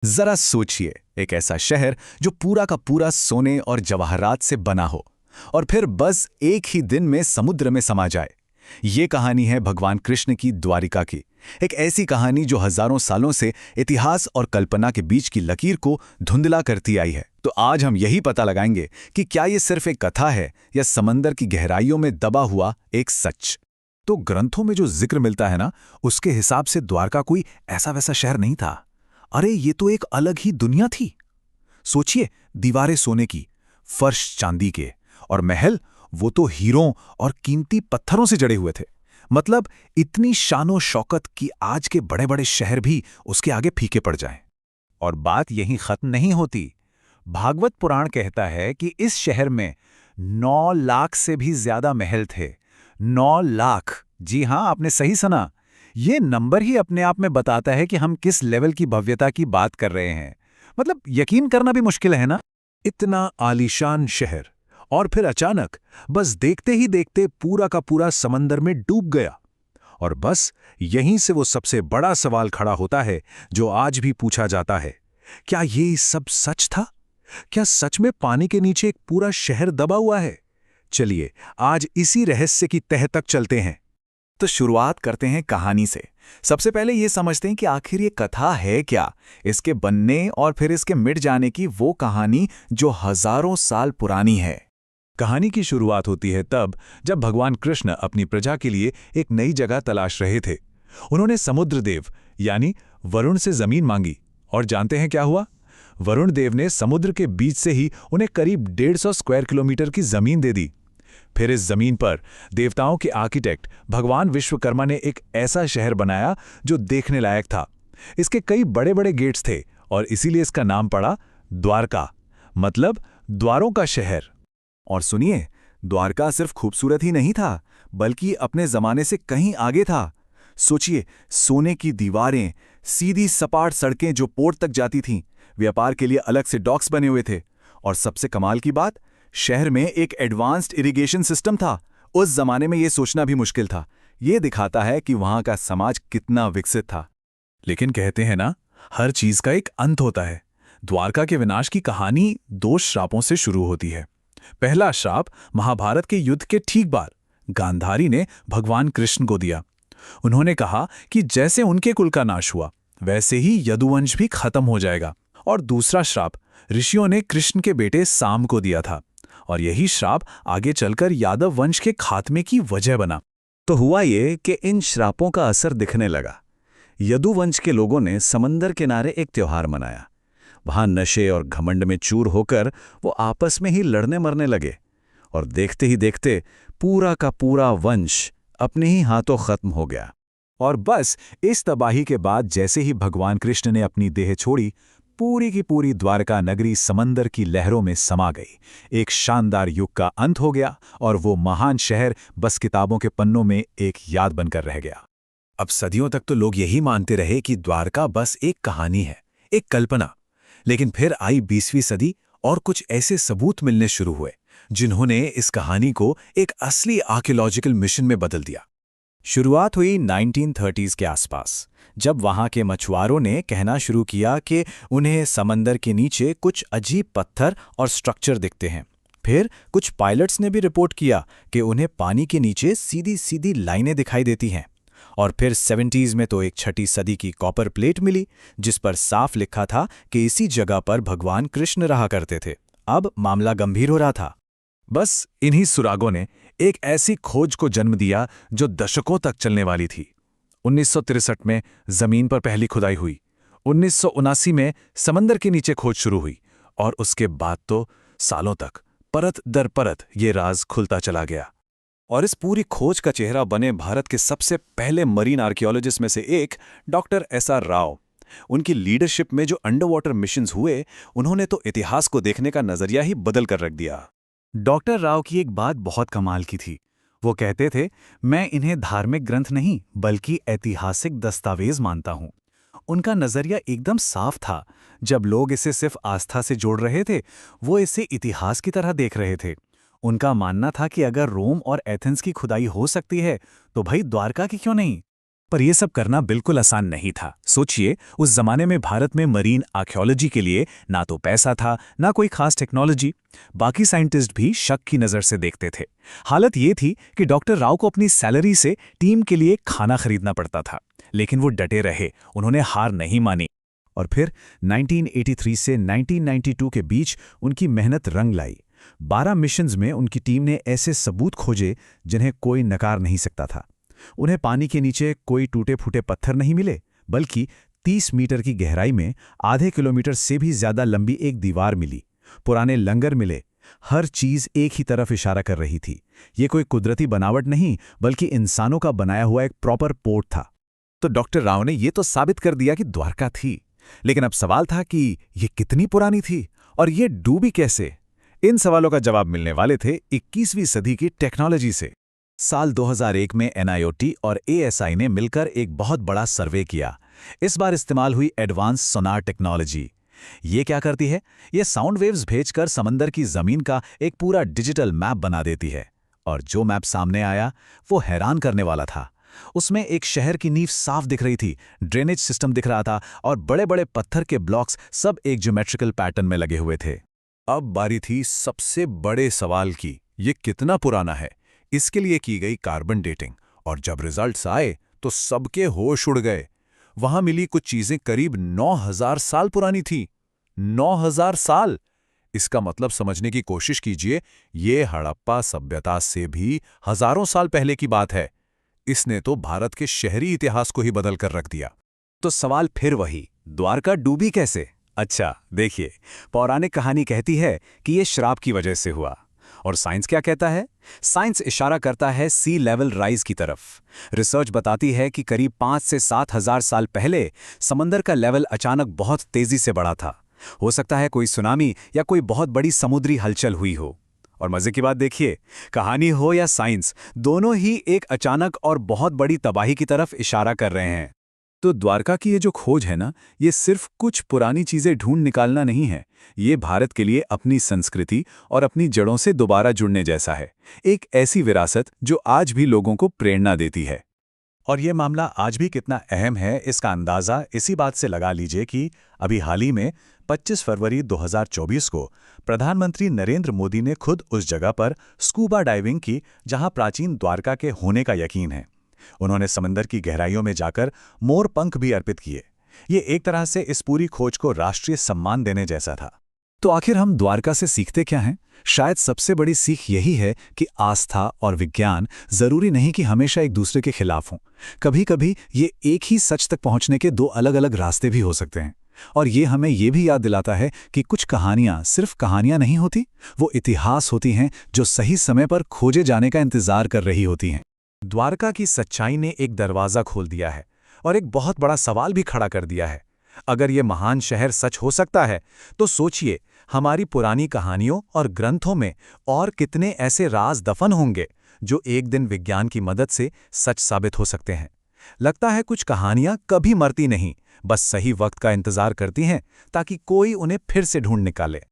जरा सोचिए, एक ऐसा शहर जो पूरा का पूरा सोने और जवाहरात से बना हो और फिर बस एक ही दिन में समुद्र में समा जाए। ये कहानी है भगवान कृष्ण की द्वारिका की। एक ऐसी कहानी जो हजारों सालों से इतिहास और कल्पना के बीच की लकीर को धुंधला करती आई है। तो आज हम यही पता लगाएंगे कि क्या ये सिर्फ एक कथा है या समंदर की गहराइयों में दबा हुआ एक सच। तो ग्रंथों में जो जिक्र मिलता है ना, उसके हिसाब से द्वारका कोई ऐसा वैसा शहर नहीं था। अरे ये तो एक अलग ही दुनिया थी। सोचिए, दीवारें सोने की, फर्श चांदी के, और महल वो तो हीरों और कीमती पत्थरों से जड़े हुए थे। मतलब इतनी शानो शौकत कि आज के बड़े बड़े शहर भी उसके आगे फीके पड़ जाएं। और बात यहीं खत्म नहीं होती। भागवत पुराण कहता है कि इस शहर में 9 लाख से भी ज्यादा महल थे। 9 लाख, जी हां, आपने सही सुना। ये नंबर ही अपने आप में बताता है कि हम किस लेवल की भव्यता की बात कर रहे हैं। मतलब यकीन करना भी मुश्किल है ना। इतना आलीशान शहर, और फिर अचानक बस देखते ही देखते पूरा का पूरा समंदर में डूब गया। और बस यहीं से वो सबसे बड़ा सवाल खड़ा होता है जो आज भी पूछा जाता है। क्या ये सब सच था? क्या सच में पानी के नीचे एक पूरा शहर दबा हुआ है? चलिए आज इसी रहस्य की तह तक चलते हैं। तो शुरुआत करते हैं कहानी से। सबसे पहले ये समझते हैं कि आखिर ये कथा है क्या, इसके बनने और फिर इसके मिट जाने की वो कहानी जो हजारों साल पुरानी है। कहानी की शुरुआत होती है तब जब भगवान कृष्ण अपनी प्रजा के लिए एक नई जगह तलाश रहे थे। उन्होंने समुद्र देव यानी वरुण से जमीन मांगी, और जानते हैं क्या हुआ? वरुण देव ने समुद्र के बीच से ही उन्हें करीब 150 स्क्वायर किलोमीटर की जमीन दे दी। फिर इस जमीन पर देवताओं के आर्किटेक्ट भगवान विश्वकर्मा ने एक ऐसा शहर बनाया जो देखने लायक था। इसके कई बड़े बड़े गेट्स थे और इसीलिए इसका नाम पड़ा द्वारका, मतलब द्वारों का शहर। और सुनिए, द्वारका सिर्फ खूबसूरत ही नहीं था, बल्कि अपने जमाने से कहीं आगे था। सोचिए, सोने की दीवारें, सीधी सपाट सड़कें जो पोर्ट तक जाती थीं, व्यापार के लिए अलग से डॉक्स बने हुए थे, और सबसे कमाल की बात, शहर में एक एडवांस्ड इरिगेशन सिस्टम था। उस जमाने में यह सोचना भी मुश्किल था। यह दिखाता है कि वहां का समाज कितना विकसित था। लेकिन कहते हैं ना, हर चीज का एक अंत होता है। द्वारका के विनाश की कहानी 2 श्रापों से शुरू होती है। पहला श्राप महाभारत के युद्ध के ठीक बाद गांधारी ने भगवान कृष्ण को दिया। उन्होंने कहा कि जैसे उनके कुल का नाश हुआ, वैसे ही यदुवंश भी खत्म हो जाएगा। और दूसरा श्राप ऋषियों ने कृष्ण के बेटे साम को दिया था, और यही श्राप आगे चलकर यादव वंश के खात्मे की वजह बना। तो हुआ ये कि इन श्रापों का असर दिखने लगा। यदुवंश के लोगों ने समंदर किनारे एक त्योहार मनाया। वहां नशे और घमंड में चूर होकर वो आपस में ही लड़ने मरने लगे, और देखते ही देखते पूरा का पूरा वंश अपने ही हाथों खत्म हो गया। और बस इस तबाही के बाद जैसे ही भगवान कृष्ण ने अपनी देह छोड़ी, पूरी की पूरी द्वारका नगरी समंदर की लहरों में समा गई। एक शानदार युग का अंत हो गया, और वो महान शहर बस किताबों के पन्नों में एक याद बनकर रह गया। अब सदियों तक तो लोग यही मानते रहे कि द्वारका बस एक कहानी है, एक कल्पना। लेकिन फिर आई 20वीं सदी, और कुछ ऐसे सबूत मिलने शुरू हुए जिन्होंने इस कहानी को एक असली आर्कियोलॉजिकल मिशन में बदल दिया। शुरुआत हुई 1930s के आसपास, जब वहां के मछुआरों ने कहना शुरू किया कि उन्हें समंदर के नीचे कुछ अजीब पत्थर और स्ट्रक्चर दिखते हैं। फिर कुछ पायलट्स ने भी रिपोर्ट किया कि उन्हें पानी के नीचे सीधी सीधी लाइनें दिखाई देती हैं। और फिर 70s में तो एक 6ठी सदी की कॉपर प्लेट मिली, जिस पर साफ लिखा था कि इसी जगह पर भगवान कृष्ण रहा करते थे। अब मामला गंभीर हो रहा था। बस इन्हीं सुरागों ने एक ऐसी खोज को जन्म दिया जो दशकों तक चलने वाली थी। 1963 में जमीन पर पहली खुदाई हुई। 1979 में समंदर के नीचे खोज शुरू हुई, और उसके बाद तो सालों तक परत दर परत ये राज खुलता चला गया। और इस पूरी खोज का चेहरा बने भारत के सबसे पहले मरीन आर्कियोलॉजिस्ट में से एक डॉक्टर SR राव। उनकी लीडरशिप में जो अंडर वाटर मिशंस हुए, उन्होंने तो इतिहास को देखने का नजरिया ही बदल कर रख दिया। डॉक्टर राव की एक बात बहुत कमाल की थी। वो कहते थे, मैं इन्हें धार्मिक ग्रंथ नहीं बल्कि ऐतिहासिक दस्तावेज मानता हूं। उनका नजरिया एकदम साफ था। जब लोग इसे सिर्फ आस्था से जोड़ रहे थे, वो इसे इतिहास की तरह देख रहे थे। उनका मानना था कि अगर रोम और एथेंस की खुदाई हो सकती है, तो भाई द्वारका की क्यों नहीं। पर यह सब करना बिल्कुल आसान नहीं था। सोचिए, उस जमाने में भारत में मरीन आर्कियोलॉजी के लिए ना तो पैसा था, ना कोई खास टेक्नोलॉजी। बाकी साइंटिस्ट भी शक की नज़र से देखते थे। हालत ये थी कि डॉक्टर राव को अपनी सैलरी से टीम के लिए खाना खरीदना पड़ता था, लेकिन वो डटे रहे, उन्होंने हार नहीं मानी। और फिर 1983 से 1992 के बीच उनकी मेहनत रंग लाई। 12 मिशंस में उनकी टीम ने ऐसे सबूत खोजे जिन्हें कोई नकार नहीं सकता था। उन्हें पानी के नीचे कोई टूटे फूटे पत्थर नहीं मिले, बल्कि 30 मीटर की गहराई में आधे किलोमीटर से भी ज्यादा लंबी एक दीवार मिली। पुराने लंगर मिले। हर चीज एक ही तरफ इशारा कर रही थी। ये कोई कुदरती बनावट नहीं, बल्कि इंसानों का बनाया हुआ एक प्रॉपर पोर्ट था। तो डॉक्टर राव ने यह तो साबित कर दिया कि द्वारका थी, लेकिन अब सवाल था कि ये कितनी पुरानी थी और ये डूबी कैसे। इन सवालों का जवाब मिलने वाले थे 21वीं सदी की टेक्नोलॉजी से। साल 2001 में NIOT और ASI ने मिलकर एक बहुत बड़ा सर्वे किया। इस बार इस्तेमाल हुई एडवांस सोनार टेक्नोलॉजी। ये क्या करती है? ये साउंड वेव्स भेजकर समंदर की जमीन का एक पूरा डिजिटल मैप बना देती है। और जो मैप सामने आया वो हैरान करने वाला था। उसमें एक शहर की नींव साफ दिख रही थी, ड्रेनेज सिस्टम दिख रहा था और बड़े बड़े पत्थर के ब्लॉक्स सब एक ज्योमेट्रिकल पैटर्न में लगे हुए थे। अब बारी थी सबसे बड़े सवाल की, ये कितना पुराना है। इसके लिए की गई कार्बन डेटिंग, और जब रिजल्ट्स आए तो सबके होश उड़ गए। वहां मिली कुछ चीजें करीब 9000 साल पुरानी थी। 9000 साल! इसका मतलब समझने की कोशिश कीजिए, ये हड़प्पा सभ्यता से भी हजारों साल पहले की बात है। इसने तो भारत के शहरी इतिहास को ही बदल कर रख दिया। तो सवाल फिर वही, द्वारका डूबी कैसे? अच्छा देखिए, पौराणिक कहानी कहती है कि यह श्राप की वजह से हुआ। और साइंस क्या कहता है? साइंस इशारा करता है सी लेवल राइज की तरफ। रिसर्च बताती है कि करीब 5 से 7 हजार साल पहले समंदर का लेवल अचानक बहुत तेजी से बढ़ा था। हो सकता है कोई सुनामी या कोई बहुत बड़ी समुद्री हलचल हुई हो। और मजे की बात देखिए, कहानी हो या साइंस, दोनों ही एक अचानक और बहुत बड़ी तबाही की तरफ इशारा कर रहे हैं। तो द्वारका की ये जो खोज है ना, ये सिर्फ कुछ पुरानी चीजें ढूंढ निकालना नहीं है। ये भारत के लिए अपनी संस्कृति और अपनी जड़ों से दोबारा जुड़ने जैसा है। एक ऐसी विरासत जो आज भी लोगों को प्रेरणा देती है। और ये मामला आज भी कितना अहम है, इसका अंदाज़ा इसी बात से लगा लीजिए कि अभी हाल ही में 25 फरवरी 2024 को प्रधानमंत्री नरेंद्र मोदी ने खुद उस जगह पर स्कूबा डाइविंग की जहां प्राचीन द्वारका के होने का यकीन है। उन्होंने समंदर की गहराइयों में जाकर मोर पंख भी अर्पित किए। ये एक तरह से इस पूरी खोज को राष्ट्रीय सम्मान देने जैसा था। तो आखिर हम द्वारका से सीखते क्या हैं? शायद सबसे बड़ी सीख यही है कि आस्था और विज्ञान जरूरी नहीं कि हमेशा एक दूसरे के खिलाफ हों। कभी-कभी ये एक ही सच तक पहुंचने के दो अलग-अलग रास्ते भी हो सकते हैं। और ये हमें ये भी याद दिलाता है कि कुछ कहानियां सिर्फ कहानियां नहीं होती, वो इतिहास होती हैं जो सही समय पर खोजे जाने का इंतजार कर रही होती हैं। द्वारका की सच्चाई ने एक दरवाज़ा खोल दिया है और एक बहुत बड़ा सवाल भी खड़ा कर दिया है। अगर ये महान शहर सच हो सकता है, तो सोचिए हमारी पुरानी कहानियों और ग्रंथों में और कितने ऐसे राज दफन होंगे जो एक दिन विज्ञान की मदद से सच साबित हो सकते हैं। लगता है कुछ कहानियां कभी मरती नहीं, बस सही वक्त का इंतजार करती हैं ताकि कोई उन्हें फिर से ढूंढ निकाले।